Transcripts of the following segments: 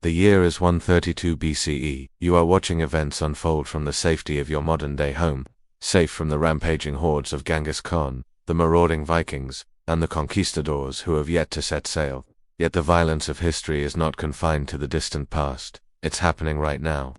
The year is 132 BCE. You are watching events unfold from the safety of your modern-day home, safe from the rampaging hordes of Genghis Khan, the marauding Vikings, and the conquistadors who have yet to set sail. Yet the violence of history is not confined to the distant past. It's happening right now.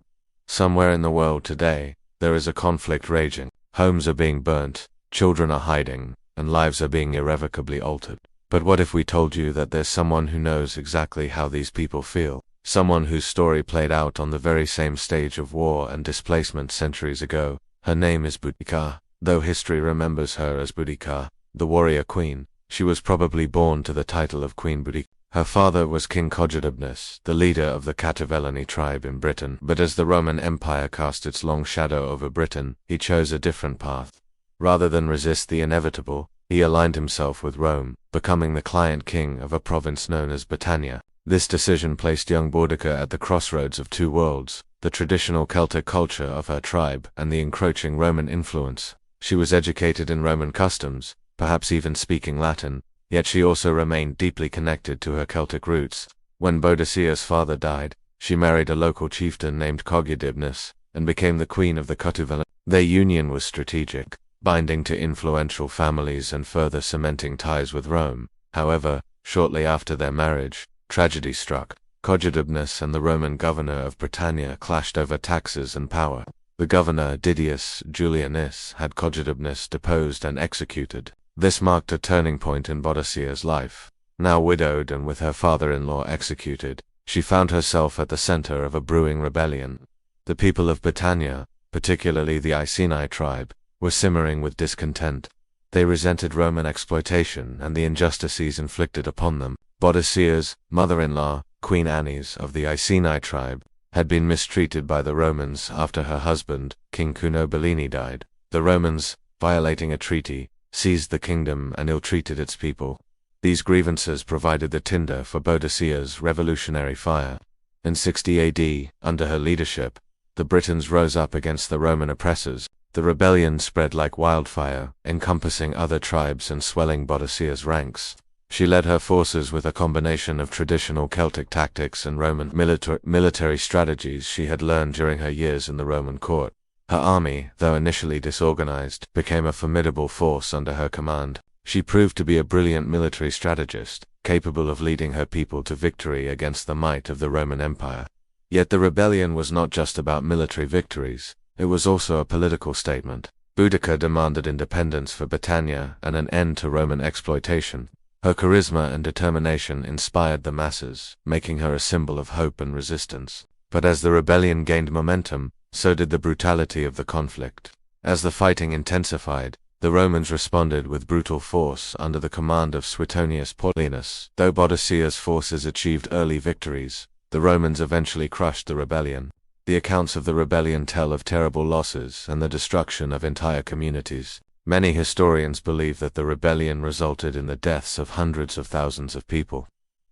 Somewhere in the world today, there is a conflict raging. Homes are being burnt, children are hiding, and lives are being irrevocably altered. But what if we told you that there's someone who knows exactly how these people feel? Someone whose story played out on the very same stage of war and displacement centuries ago. Her name is Boudica. Though history remembers her as Boudica, the warrior queen, she was probably born to the title of Queen Boudica. Her father was King Cogidubnus, the leader of the Catavellani tribe in Britain, but as the Roman Empire cast its long shadow over Britain, he chose a different path. Rather than resist the inevitable, he aligned himself with Rome, becoming the client king of a province known as Britannia. This decision placed young Boudica at the crossroads of two worlds, the traditional Celtic culture of her tribe and the encroaching Roman influence. She was educated in Roman customs, perhaps even speaking Latin, yet she also remained deeply connected to her Celtic roots. When Boadicea's father died, she married a local chieftain named Cogidubnus, and became the queen of the Catavellani. Their union was strategic, binding to influential families and further cementing ties with Rome. However, shortly after their marriage, tragedy struck. Cogidubnus and the Roman governor of Britannia clashed over taxes and power. The governor, Didius Julianus, had Cogidubnus deposed and executed. This marked a turning point in Boadicea's life. Now widowed and with her father-in-law executed, she found herself at the center of a brewing rebellion. The people of Britannia, particularly the Iceni tribe, were simmering with discontent. They resented Roman exploitation and the injustices inflicted upon them. Boadicea's mother-in-law, Queen Annis of the Iceni tribe, had been mistreated by the Romans after her husband, King Cunobeline, died. The Romans, violating a treaty, seized the kingdom and ill-treated its people. These grievances provided the tinder for Boadicea's revolutionary fire. In 60 AD, under her leadership, the Britons rose up against the Roman oppressors. The rebellion spread like wildfire, encompassing other tribes and swelling Boadicea's ranks. She led her forces with a combination of traditional Celtic tactics and Roman military strategies she had learned during her years in the Roman court. Her army, though initially disorganized, became a formidable force under her command. She proved to be a brilliant military strategist, capable of leading her people to victory against the might of the Roman Empire. Yet the rebellion was not just about military victories, it was also a political statement. Boudica demanded independence for Britannia and an end to Roman exploitation. Her charisma and determination inspired the masses, making her a symbol of hope and resistance. But as the rebellion gained momentum, so did the brutality of the conflict. As the fighting intensified, the Romans responded with brutal force under the command of Suetonius Paulinus. Though Boadicea's forces achieved early victories, the Romans eventually crushed the rebellion. The accounts of the rebellion tell of terrible losses and the destruction of entire communities. Many historians believe that the rebellion resulted in the deaths of hundreds of thousands of people.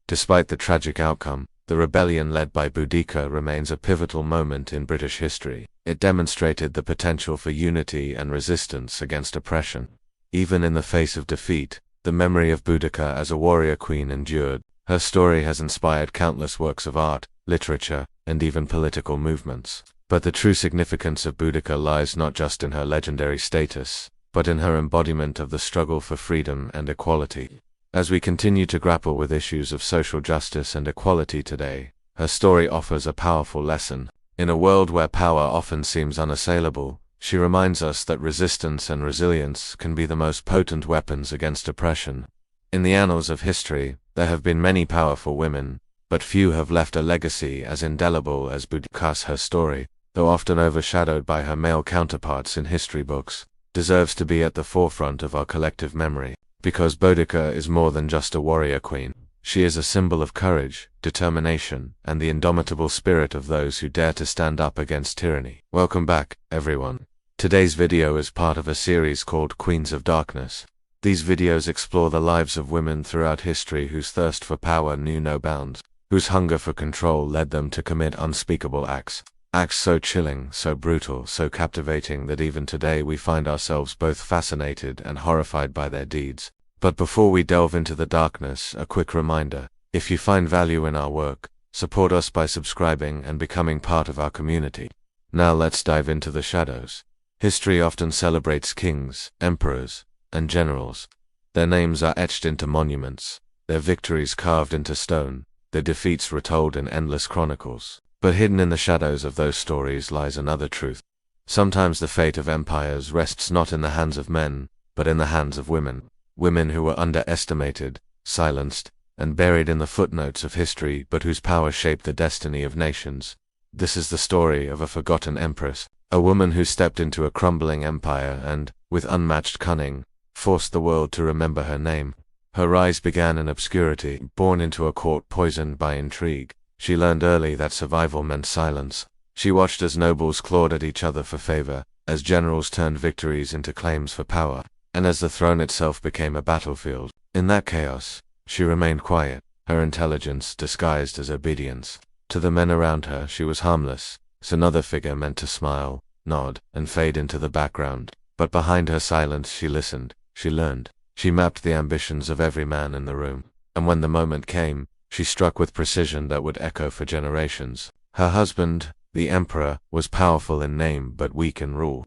Despite the tragic outcome, the rebellion led by Boudica remains a pivotal moment in British history. It demonstrated the potential for unity and resistance against oppression. Even in the face of defeat, the memory of Boudica as a warrior queen endured. Her story has inspired countless works of art, literature, and even political movements. But the true significance of Boudica lies not just in her legendary status, but in her embodiment of the struggle for freedom and equality. As we continue to grapple with issues of social justice and equality today, her story offers a powerful lesson. In a world where power often seems unassailable, she reminds us that resistance and resilience can be the most potent weapons against oppression. In the annals of history, there have been many powerful women, but few have left a legacy as indelible as Boudica's. Her story, though often overshadowed by her male counterparts in history books, deserves to be at the forefront of our collective memory. Because Boudica is more than just a warrior queen. She is a symbol of courage, determination, and the indomitable spirit of those who dare to stand up against tyranny. Welcome back, everyone. Today's video is part of a series called Queens of Darkness. These videos explore the lives of women throughout history whose thirst for power knew no bounds, whose hunger for control led them to commit unspeakable acts. Acts so chilling, so brutal, so captivating that even today we find ourselves both fascinated and horrified by their deeds. But before we delve into the darkness, a quick reminder: if you find value in our work, Support us by subscribing and becoming part of our community. Now let's dive into the shadows. History often celebrates kings, emperors, and generals. Their names are etched into monuments, their victories carved into stone, their defeats retold in endless chronicles. But hidden in the shadows of those stories lies another truth. Sometimes the fate of empires rests not in the hands of men, but in the hands of women. Women who were underestimated, silenced, and buried in the footnotes of history, but whose power shaped the destiny of nations. This is the story of a forgotten empress, a woman who stepped into a crumbling empire and, with unmatched cunning, forced the world to remember her name. Her rise began in obscurity, born into a court poisoned by intrigue. She learned early that survival meant silence. She watched as nobles clawed at each other for favor, as generals turned victories into claims for power, and as the throne itself became a battlefield. In that chaos, she remained quiet, her intelligence disguised as obedience. To the men around her, she was harmless, another figure meant to smile, nod, and fade into the background. But behind her silence she listened, she learned, she mapped the ambitions of every man in the room. And when the moment came, she struck with precision that would echo for generations. Her husband, the emperor, was powerful in name but weak in rule.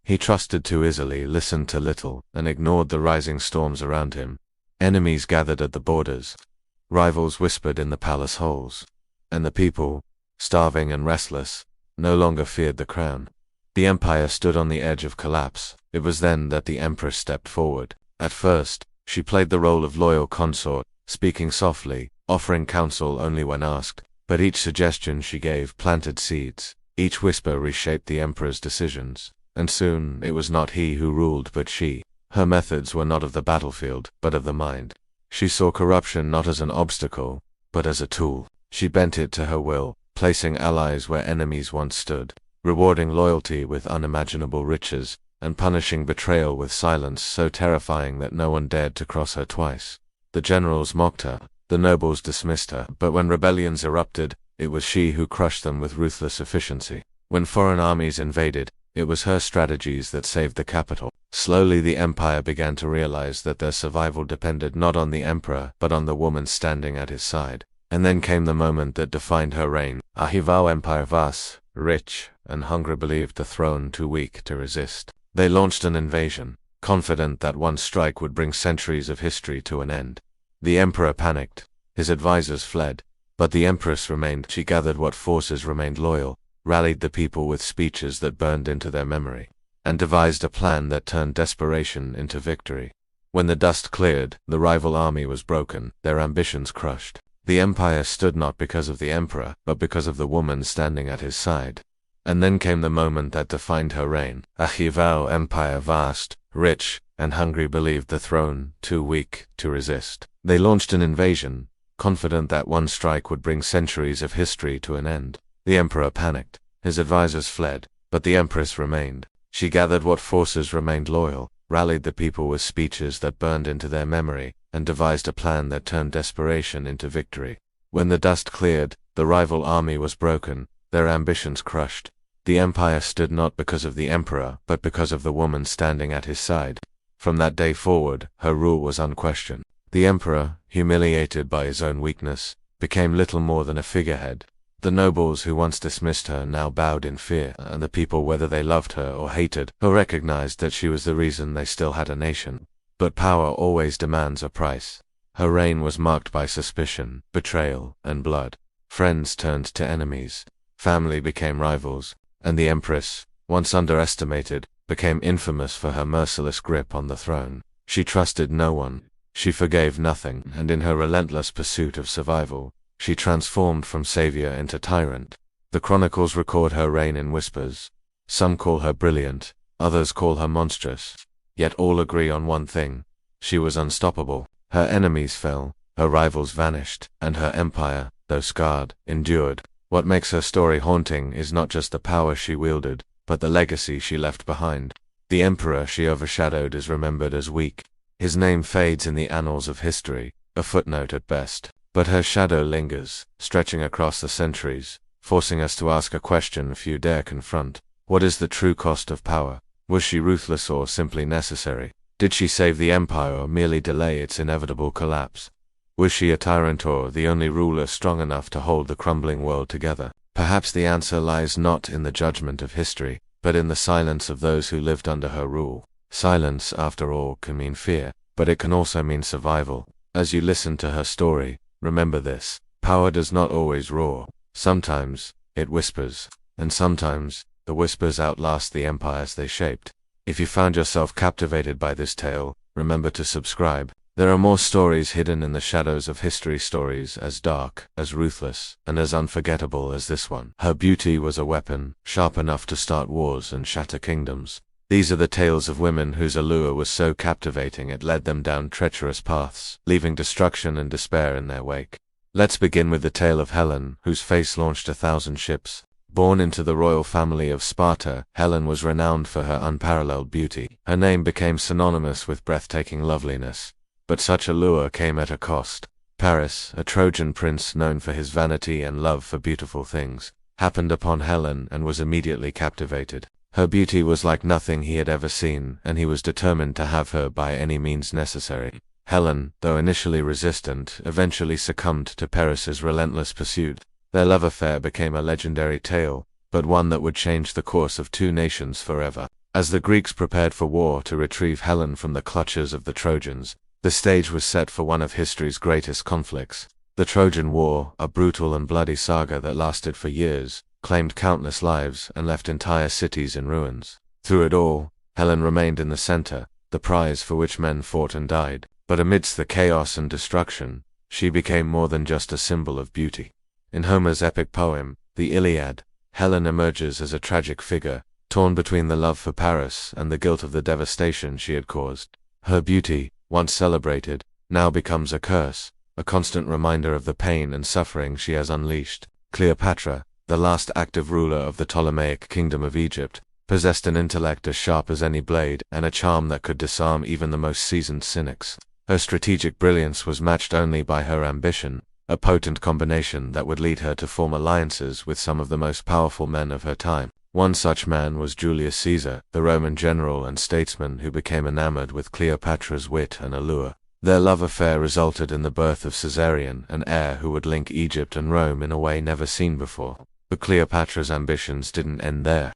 He trusted too easily, listened too little, and ignored the rising storms around him. Enemies gathered at the borders. Rivals whispered in the palace halls. And the people, starving and restless, no longer feared the crown. The empire stood on the edge of collapse. It was then that the empress stepped forward. At first, she played the role of loyal consort, speaking softly, offering counsel only when asked. But each suggestion she gave planted seeds. Each whisper reshaped the emperor's decisions. And soon, it was not he who ruled but she. Her methods were not of the battlefield, but of the mind. She saw corruption not as an obstacle, but as a tool. She bent it to her will, placing allies where enemies once stood, rewarding loyalty with unimaginable riches, and punishing betrayal with silence so terrifying that no one dared to cross her twice. The generals mocked her, the nobles dismissed her, but when rebellions erupted, it was she who crushed them with ruthless efficiency. When foreign armies invaded, it was her strategies that saved the capital. Slowly the empire began to realize that their survival depended not on the emperor, but on the woman standing at his side. And then came the moment that defined her reign. Ahivao Empire vast, rich, and hungry believed the throne too weak to resist. They launched an invasion, confident that one strike would bring centuries of history to an end. The emperor panicked, his advisors fled, but the empress remained. She gathered what forces remained loyal, rallied the people with speeches that burned into their memory, and devised a plan that turned desperation into victory. When the dust cleared, the rival army was broken, their ambitions crushed. The empire stood not because of the emperor, but because of the woman standing at his side. And then came the moment that defined her reign. Ahivao Empire vast, rich, and hungry believed the throne too weak to resist. They launched an invasion, confident that one strike would bring centuries of history to an end. The emperor panicked, his advisors fled, but the empress remained. She gathered what forces remained loyal, rallied the people with speeches that burned into their memory, and devised a plan that turned desperation into victory. When the dust cleared, the rival army was broken, their ambitions crushed. The empire stood not because of the emperor, but because of the woman standing at his side. From that day forward, her rule was unquestioned. The emperor, humiliated by his own weakness, became little more than a figurehead. The nobles who once dismissed her now bowed in fear, and the people, whether they loved her or hated her, recognized that she was the reason they still had a nation. But power always demands a price. Her reign was marked by suspicion, betrayal, and blood. Friends turned to enemies, family became rivals, and the empress, once underestimated, became infamous for her merciless grip on the throne. She trusted no one, she forgave nothing, and in her relentless pursuit of survival, she transformed from savior into tyrant. The chronicles record her reign in whispers. Some call her brilliant, others call her monstrous. Yet all agree on one thing: she was unstoppable. Her enemies fell, her rivals vanished, and her empire, though scarred, endured. What makes her story haunting is not just the power she wielded, but the legacy she left behind. The emperor she overshadowed is remembered as weak. His name fades in the annals of history, a footnote at best. But her shadow lingers, stretching across the centuries, forcing us to ask a question few dare confront. What is the true cost of power? Was she ruthless or simply necessary? Did she save the empire or merely delay its inevitable collapse? Was she a tyrant or the only ruler strong enough to hold the crumbling world together? Perhaps the answer lies not in the judgment of history, but in the silence of those who lived under her rule. Silence, after all, can mean fear, but it can also mean survival. As you listen to her story, remember this: power does not always roar. Sometimes it whispers, and sometimes the whispers outlast the empires they shaped. If you found yourself captivated by this tale, remember to subscribe. There are more stories hidden in the shadows of history, stories as dark, as ruthless, and as unforgettable as this one. Her beauty was a weapon, sharp enough to start wars and shatter kingdoms. These are the tales of women whose allure was so captivating it led them down treacherous paths, leaving destruction and despair in their wake. Let's begin with the tale of Helen, whose face launched 1,000 ships. Born into the royal family of Sparta, Helen was renowned for her unparalleled beauty. Her name became synonymous with breathtaking loveliness. But such allure came at a cost. Paris, a Trojan prince known for his vanity and love for beautiful things, happened upon Helen and was immediately captivated. Her beauty was like nothing he had ever seen, and he was determined to have her by any means necessary. Helen, though initially resistant, eventually succumbed to Paris's relentless pursuit. Their love affair became a legendary tale, but one that would change the course of 2 nations forever. As the Greeks prepared for war to retrieve Helen from the clutches of the Trojans, the stage was set for one of history's greatest conflicts. The Trojan War, a brutal and bloody saga that lasted for years, claimed countless lives and left entire cities in ruins. Through it all, Helen remained in the center, the prize for which men fought and died. But amidst the chaos and destruction, she became more than just a symbol of beauty. In Homer's epic poem, the Iliad, Helen emerges as a tragic figure, torn between the love for Paris and the guilt of the devastation she had caused. Her beauty, once celebrated, now becomes a curse, a constant reminder of the pain and suffering she has unleashed. Cleopatra, the last active ruler of the Ptolemaic kingdom of Egypt, possessed an intellect as sharp as any blade and a charm that could disarm even the most seasoned cynics. Her strategic brilliance was matched only by her ambition, a potent combination that would lead her to form alliances with some of the most powerful men of her time. One such man was Julius Caesar, the Roman general and statesman who became enamored with Cleopatra's wit and allure. Their love affair resulted in the birth of Caesarion, an heir who would link Egypt and Rome in a way never seen before. But Cleopatra's ambitions didn't end there.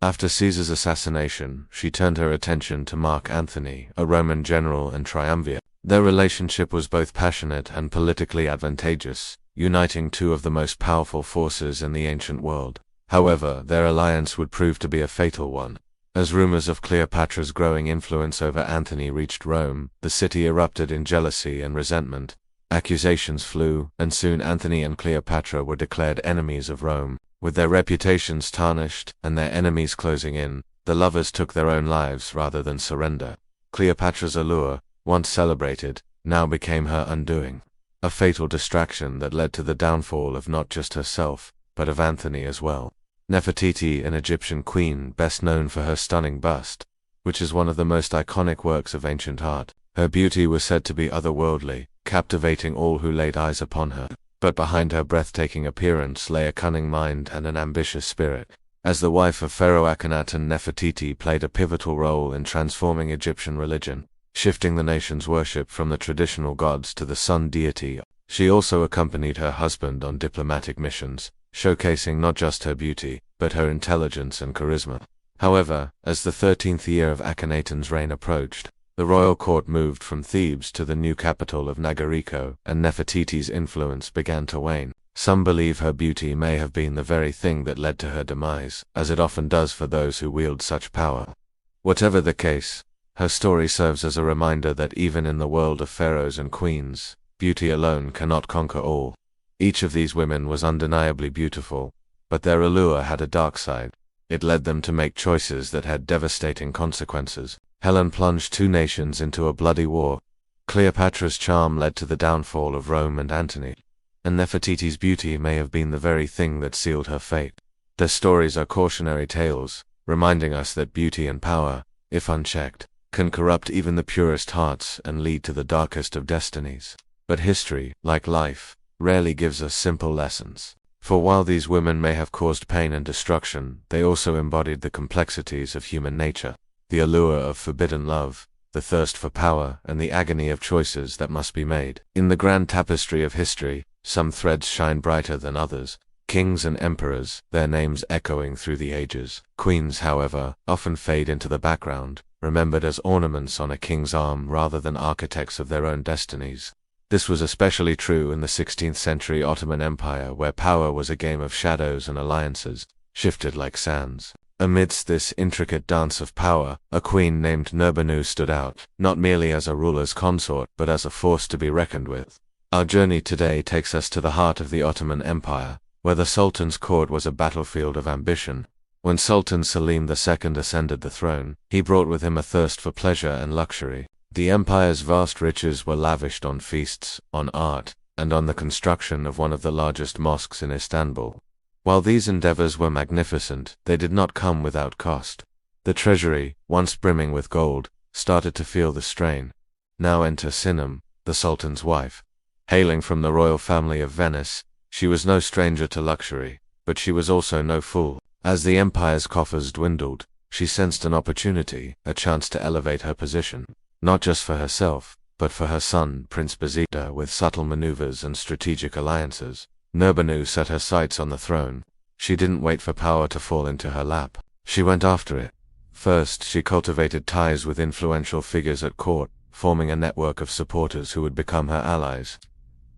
After Caesar's assassination, she turned her attention to Mark Antony, a Roman general and triumvirate. Their relationship was both passionate and politically advantageous, uniting 2 of the most powerful forces in the ancient world. However, their alliance would prove to be a fatal one. As rumors of Cleopatra's growing influence over Antony reached Rome, the city erupted in jealousy and resentment. Accusations flew, and soon Antony and Cleopatra were declared enemies of Rome. With their reputations tarnished and their enemies closing in, the lovers took their own lives rather than surrender. Cleopatra's allure, once celebrated, now became her undoing. A fatal distraction that led to the downfall of not just herself, but of Antony as well. Nefertiti, an Egyptian queen best known for her stunning bust, which is one of the most iconic works of ancient art. Her beauty was said to be otherworldly, captivating all who laid eyes upon her. But behind her breathtaking appearance lay a cunning mind and an ambitious spirit. As the wife of Pharaoh Akhenaten, Nefertiti played a pivotal role in transforming Egyptian religion, shifting the nation's worship from the traditional gods to the sun deity. She also accompanied her husband on diplomatic missions, showcasing not just her beauty, but her intelligence and charisma. However, as the 13th year of Akhenaten's reign approached, the royal court moved from Thebes to the new capital of Nagariko, and Nefertiti's influence began to wane. Some believe her beauty may have been the very thing that led to her demise, as it often does for those who wield such power. Whatever the case, her story serves as a reminder that even in the world of pharaohs and queens, beauty alone cannot conquer all. Each of these women was undeniably beautiful, but their allure had a dark side. It led them to make choices that had devastating consequences. Helen plunged 2 nations into a bloody war. Cleopatra's charm led to the downfall of Rome and Antony, and Nefertiti's beauty may have been the very thing that sealed her fate. Their stories are cautionary tales, reminding us that beauty and power, if unchecked, can corrupt even the purest hearts and lead to the darkest of destinies. But history, like life, rarely gives us simple lessons. For while these women may have caused pain and destruction, they also embodied the complexities of human nature. The allure of forbidden love, the thirst for power, and the agony of choices that must be made. In the grand tapestry of history, some threads shine brighter than others. Kings and emperors, their names echoing through the ages. Queens, however, often fade into the background, remembered as ornaments on a king's arm rather than architects of their own destinies. This was especially true in the 16th century Ottoman Empire, where power was a game of shadows and alliances, shifted like sands. Amidst this intricate dance of power, a queen named Nurbanu stood out, not merely as a ruler's consort but as a force to be reckoned with. Our journey today takes us to the heart of the Ottoman Empire, where the Sultan's court was a battlefield of ambition. When Sultan Selim II ascended the throne, he brought with him a thirst for pleasure and luxury. The empire's vast riches were lavished on feasts, on art, and on the construction of one of the largest mosques in Istanbul. While these endeavors were magnificent, they did not come without cost. The treasury, once brimming with gold, started to feel the strain. Now enter Sinem, the Sultan's wife. Hailing from the royal family of Venice, she was no stranger to luxury, but she was also no fool. As the empire's coffers dwindled, she sensed an opportunity, a chance to elevate her position. Not just for herself, but for her son, Prince Bazida. With subtle maneuvers and strategic alliances, Nurbanu set her sights on the throne. She didn't wait for power to fall into her lap. She went after it. First, she cultivated ties with influential figures at court, forming a network of supporters who would become her allies.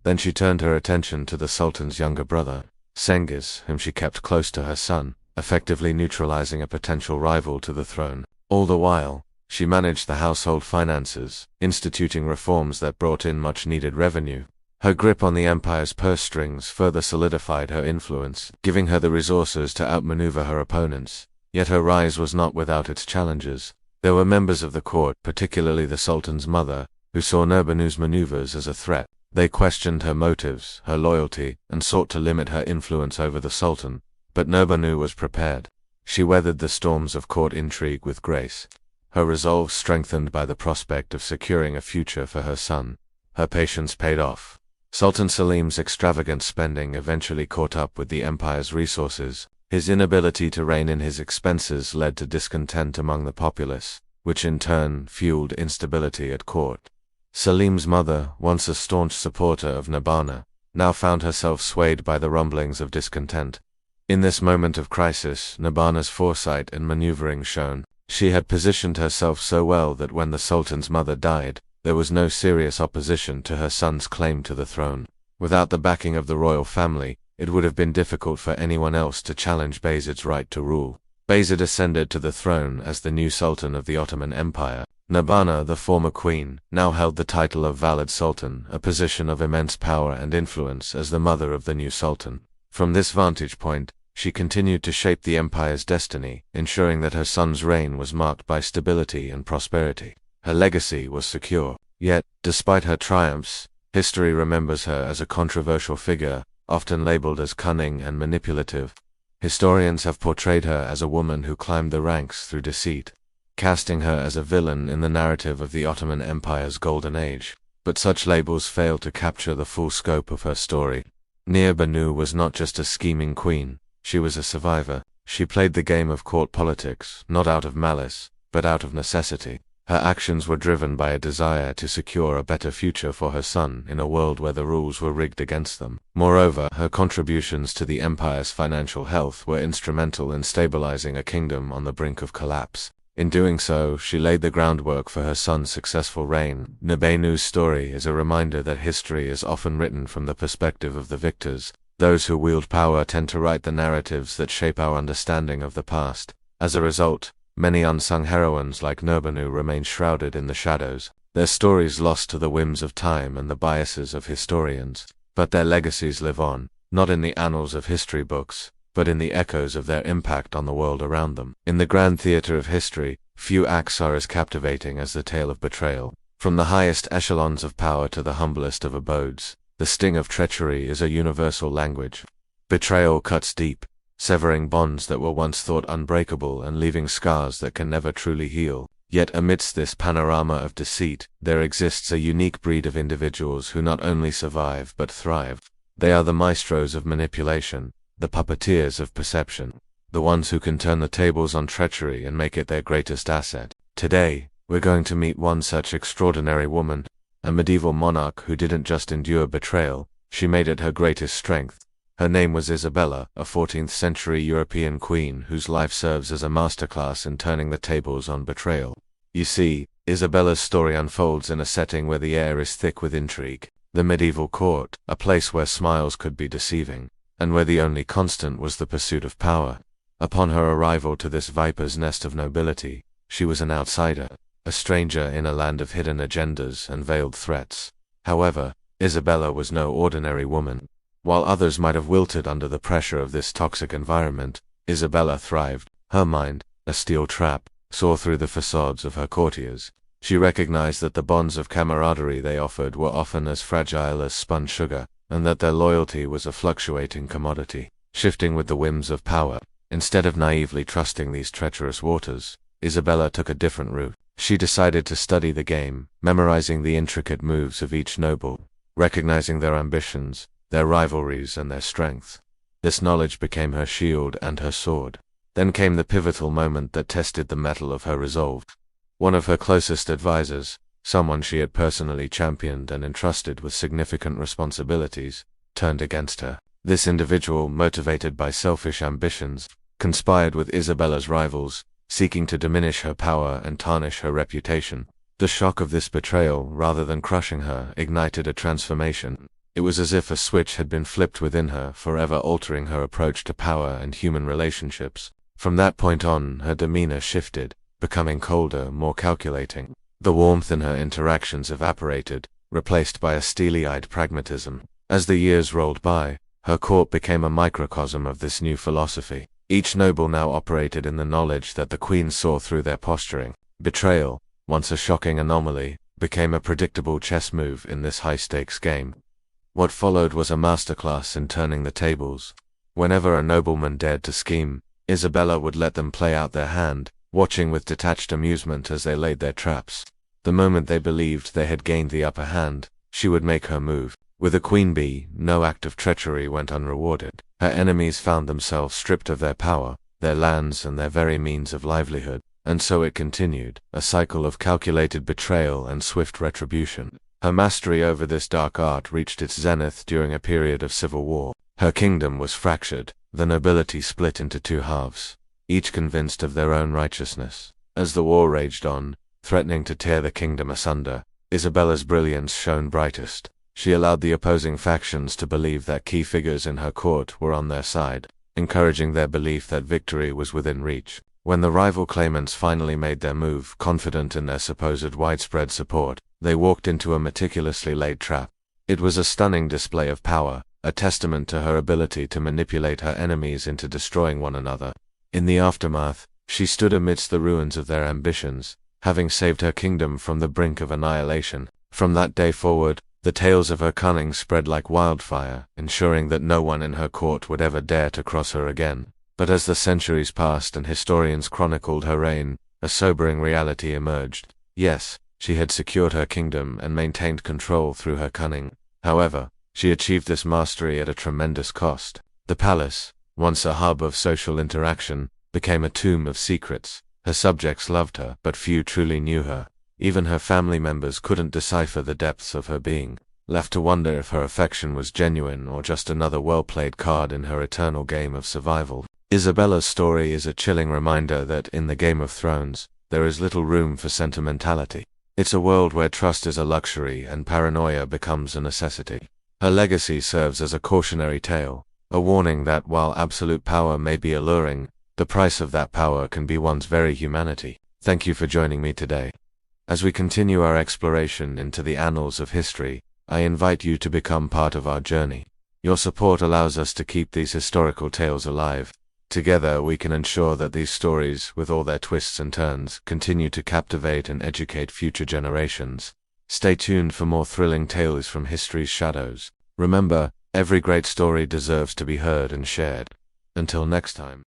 Then she turned her attention to the Sultan's younger brother, Cengiz, whom she kept close to her son, effectively neutralizing a potential rival to the throne. All the while, she managed the household finances, instituting reforms that brought in much-needed revenue. Her grip on the empire's purse strings further solidified her influence, giving her the resources to outmaneuver her opponents. Yet her rise was not without its challenges. There were members of the court, particularly the Sultan's mother, who saw Nurbanu's maneuvers as a threat. They questioned her motives, her loyalty, and sought to limit her influence over the Sultan. But Nurbanu was prepared. She weathered the storms of court intrigue with grace, her resolve strengthened by the prospect of securing a future for her son. Her patience paid off. Sultan Selim's extravagant spending eventually caught up with the empire's resources. His inability to rein in his expenses led to discontent among the populace, which in turn fueled instability at court. Selim's mother, once a staunch supporter of Nurbanu, now found herself swayed by the rumblings of discontent. In this moment of crisis, Nurbanu's foresight and maneuvering shone. She had positioned herself so well that when the Sultan's mother died, there was no serious opposition to her son's claim to the throne. Without the backing of the royal family, it would have been difficult for anyone else to challenge Bayezid's right to rule. Bayezid ascended to the throne as the new Sultan of the Ottoman Empire. Nurbanu, the former queen, now held the title of Valid Sultan, a position of immense power and influence as the mother of the new Sultan. From this vantage point, she continued to shape the empire's destiny, ensuring that her son's reign was marked by stability and prosperity. Her legacy was secure. Yet, despite her triumphs, history remembers her as a controversial figure, often labeled as cunning and manipulative. Historians have portrayed her as a woman who climbed the ranks through deceit, casting her as a villain in the narrative of the Ottoman Empire's golden age. But such labels fail to capture the full scope of her story. Nurbanu was not just a scheming queen, she was a survivor. She played the game of court politics, not out of malice, but out of necessity. Her actions were driven by a desire to secure a better future for her son in a world where the rules were rigged against them. Moreover, her contributions to the empire's financial health were instrumental in stabilizing a kingdom on the brink of collapse. In doing so, she laid the groundwork for her son's successful reign. Nurbanu's story is a reminder that history is often written from the perspective of the victors. Those who wield power tend to write the narratives that shape our understanding of the past. As a result, many unsung heroines like Nurbanu remain shrouded in the shadows, their stories lost to the whims of time and the biases of historians. But their legacies live on, not in the annals of history books, but in the echoes of their impact on the world around them. In the grand theater of history, few acts are as captivating as the tale of betrayal. From the highest echelons of power to the humblest of abodes, the sting of treachery is a universal language. Betrayal cuts deep, severing bonds that were once thought unbreakable and leaving scars that can never truly heal. Yet amidst this panorama of deceit, there exists a unique breed of individuals who not only survive but thrive. They are the maestros of manipulation, the puppeteers of perception, the ones who can turn the tables on treachery and make it their greatest asset. Today, we're going to meet one such extraordinary woman, a medieval monarch who didn't just endure betrayal, she made it her greatest strength. Her name was Isabella, a 14th-century European queen whose life serves as a masterclass in turning the tables on betrayal. You see, Isabella's story unfolds in a setting where the air is thick with intrigue. The medieval court, a place where smiles could be deceiving, and where the only constant was the pursuit of power. Upon her arrival to this viper's nest of nobility, she was an outsider, a stranger in a land of hidden agendas and veiled threats. However, Isabella was no ordinary woman. While others might have wilted under the pressure of this toxic environment, Isabella thrived. Her mind, a steel trap, saw through the facades of her courtiers. She recognized that the bonds of camaraderie they offered were often as fragile as spun sugar, and that their loyalty was a fluctuating commodity, shifting with the whims of power. Instead of naively trusting these treacherous waters, Isabella took a different route. She decided to study the game, memorizing the intricate moves of each noble, recognizing their ambitions, their rivalries, and their strengths. This knowledge became her shield and her sword. Then came the pivotal moment that tested the mettle of her resolve. One of her closest advisors, someone she had personally championed and entrusted with significant responsibilities, turned against her. This individual, motivated by selfish ambitions, conspired with Isabella's rivals, seeking to diminish her power and tarnish her reputation. The shock of this betrayal, rather than crushing her, ignited a transformation. It was as if a switch had been flipped within her, forever altering her approach to power and human relationships. From that point on, her demeanor shifted, becoming colder, more calculating. The warmth in her interactions evaporated, replaced by a steely-eyed pragmatism. As the years rolled by, her court became a microcosm of this new philosophy. Each noble now operated in the knowledge that the queen saw through their posturing. Betrayal, once a shocking anomaly, became a predictable chess move in this high-stakes game. What followed was a masterclass in turning the tables. Whenever a nobleman dared to scheme, Isabella would let them play out their hand, watching with detached amusement as they laid their traps. The moment they believed they had gained the upper hand, she would make her move. With a queen bee, no act of treachery went unrewarded. Her enemies found themselves stripped of their power, their lands, and their very means of livelihood. And so it continued, a cycle of calculated betrayal and swift retribution. Her mastery over this dark art reached its zenith during a period of civil war. Her kingdom was fractured, the nobility split into two halves, each convinced of their own righteousness. As the war raged on, threatening to tear the kingdom asunder, Isabella's brilliance shone brightest. She allowed the opposing factions to believe that key figures in her court were on their side, encouraging their belief that victory was within reach. When the rival claimants finally made their move, confident in their supposed widespread support, they walked into a meticulously laid trap. It was a stunning display of power, a testament to her ability to manipulate her enemies into destroying one another. In the aftermath, she stood amidst the ruins of their ambitions, having saved her kingdom from the brink of annihilation. From that day forward, the tales of her cunning spread like wildfire, ensuring that no one in her court would ever dare to cross her again. But as the centuries passed and historians chronicled her reign, a sobering reality emerged. Yes, she had secured her kingdom and maintained control through her cunning. However, she achieved this mastery at a tremendous cost. The palace, once a hub of social interaction, became a tomb of secrets. Her subjects loved her, but few truly knew her. Even her family members couldn't decipher the depths of her being, left to wonder if her affection was genuine or just another well-played card in her eternal game of survival. Isabella's story is a chilling reminder that in the Game of Thrones, there is little room for sentimentality. It's a world where trust is a luxury and paranoia becomes a necessity. Her legacy serves as a cautionary tale, a warning that while absolute power may be alluring, the price of that power can be one's very humanity. Thank you for joining me today. As we continue our exploration into the annals of history, I invite you to become part of our journey. Your support allows us to keep these historical tales alive. Together we can ensure that these stories, with all their twists and turns, continue to captivate and educate future generations. Stay tuned for more thrilling tales from history's shadows. Remember, every great story deserves to be heard and shared. Until next time.